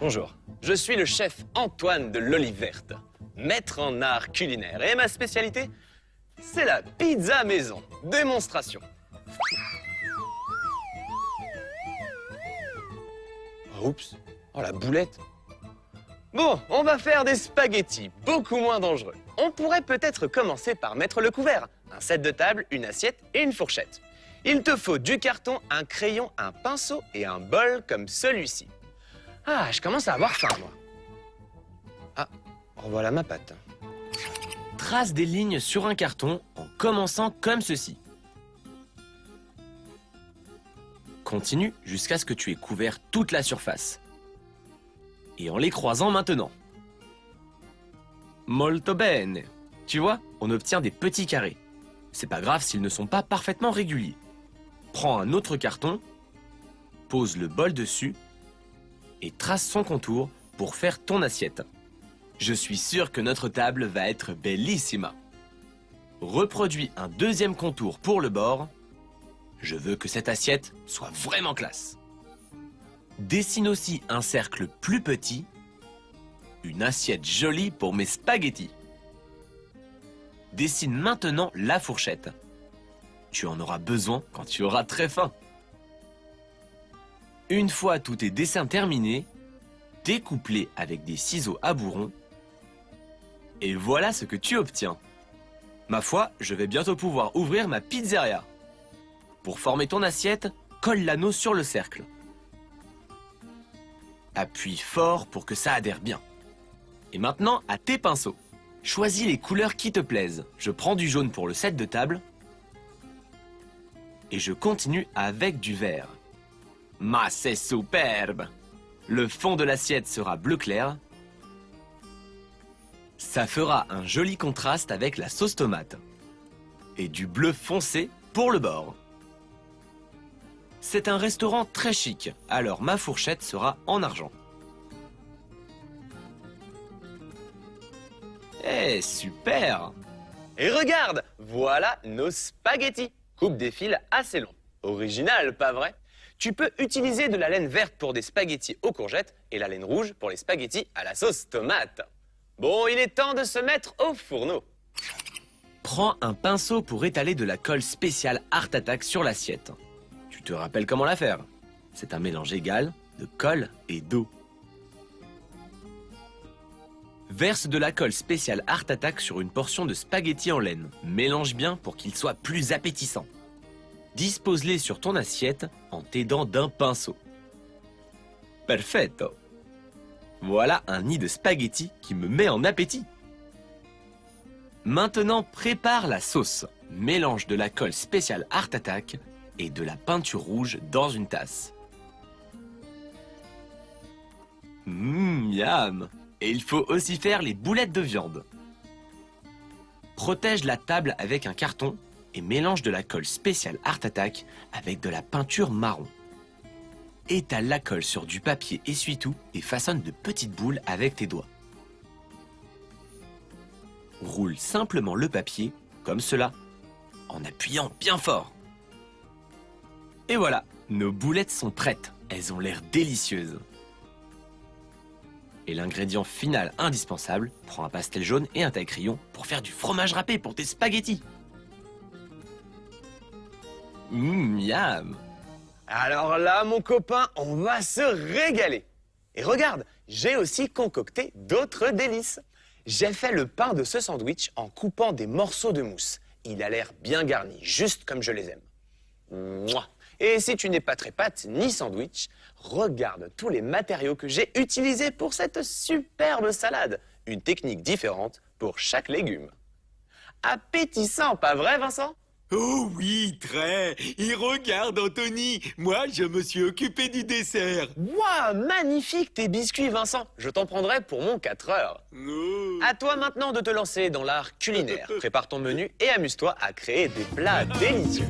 Bonjour, je suis le chef Antoine de l'Olive Verte, maître en art culinaire. Et ma spécialité, c'est la pizza maison. Démonstration. Oh, oups, oh la boulette. Bon, on va faire des spaghettis, beaucoup moins dangereux. On pourrait peut-être commencer par mettre le couvert, un set de table, une assiette et une fourchette. Il te faut du carton, un crayon, un pinceau et un bol comme celui-ci. Ah, je commence à avoir faim, moi. Ah, revoilà ma pâte. Trace des lignes sur un carton en commençant comme ceci. Continue jusqu'à ce que tu aies couvert toute la surface. Et en les croisant maintenant. Molto bene. Tu vois, on obtient des petits carrés. C'est pas grave s'ils ne sont pas parfaitement réguliers. Prends un autre carton, pose le bol dessus et trace son contour pour faire ton assiette. Je suis sûr que notre table va être bellissima. Reproduis un deuxième contour pour le bord. Je veux que cette assiette soit vraiment classe. Dessine aussi un cercle plus petit, une assiette jolie pour mes spaghettis. Dessine maintenant la fourchette. Tu en auras besoin quand tu auras très faim. Une fois tous tes dessins terminés, découpe-les avec des ciseaux à bourron. Et voilà ce que tu obtiens. Ma foi, je vais bientôt pouvoir ouvrir ma pizzeria. Pour former ton assiette, colle l'anneau sur le cercle. Appuie fort pour que ça adhère bien. Et maintenant, à tes pinceaux. Choisis les couleurs qui te plaisent. Je prends du jaune pour le set de table. Et je continue avec du vert. Mais c'est superbe! Le fond de l'assiette sera bleu clair. Ça fera un joli contraste avec la sauce tomate. Et du bleu foncé pour le bord. C'est un restaurant très chic, alors ma fourchette sera en argent. Eh, super! Et regarde, voilà nos spaghettis. Coupe des fils assez longs. Original, pas vrai? Tu peux utiliser de la laine verte pour des spaghettis aux courgettes et la laine rouge pour les spaghettis à la sauce tomate. Bon, il est temps de se mettre au fourneau. Prends un pinceau pour étaler de la colle spéciale Art Attack sur l'assiette. Tu te rappelles comment la faire? C'est un mélange égal de colle et d'eau. Verse de la colle spéciale Art Attack sur une portion de spaghetti en laine. Mélange bien pour qu'il soit plus appétissant. Dispose-les sur ton assiette en t'aidant d'un pinceau. Perfetto! Voilà un nid de spaghetti qui me met en appétit. Maintenant, prépare la sauce. Mélange de la colle spéciale Art Attack et de la peinture rouge dans une tasse. Miam! Et il faut aussi faire les boulettes de viande. Protège la table avec un carton et mélange de la colle spéciale Art Attack avec de la peinture marron. Étale la colle sur du papier essuie-tout et façonne de petites boules avec tes doigts. Roule simplement le papier, comme cela, en appuyant bien fort. Et voilà, nos boulettes sont prêtes. Elles ont l'air délicieuses. Et l'ingrédient final indispensable, prends un pastel jaune et un taille-crayon pour faire du fromage râpé pour tes spaghettis. Miam! Alors là, mon copain, on va se régaler. Et regarde, j'ai aussi concocté d'autres délices. J'ai fait le pain de ce sandwich en coupant des morceaux de mousse. Il a l'air bien garni, juste comme je les aime. Mouah. Et si tu n'es pas très pâte ni sandwich, regarde tous les matériaux que j'ai utilisés pour cette superbe salade. Une technique différente pour chaque légume. Appétissant, pas vrai, Vincent? Oh oui, très. Et regarde, Anthony, moi, je me suis occupé du dessert. Waouh, magnifique tes biscuits, Vincent. Je t'en prendrai pour mon 4 heures. Oh. À toi maintenant de te lancer dans l'art culinaire. Prépare ton menu et amuse-toi à créer des plats délicieux.